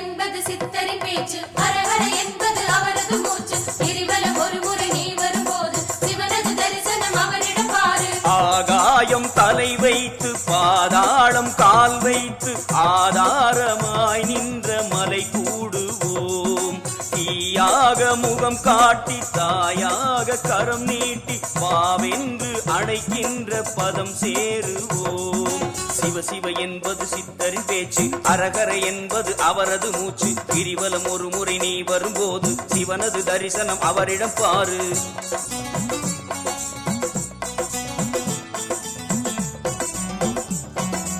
என்பது சித்தரின் பேச்சு, ஹரஹர என்பது அவரது மூச்சு. கிரிவலம் ஒரு முறை நீ வரும்போது சிவனது தரிசனம் அவரிடம் பாரு. ஆகாயம் தலை வைத்து பாதாளம் கால் வைத்து ஆதாரமாய் நின்ற மலை கூடுவோம். தீயாக முகம் காட்டி தாயாக கரம் நீட்டி பாவென்று அழைக்கின்ற பதம் சேருவோம். சிவ சிவ என்பது சித்தரின் பேச்சு, அரகர என்பது அவரது மூச்சு. கிரிவலம் ஒரு முறை நீ வரும்போது சிவனது தரிசனம் அவரிடம் பாரு.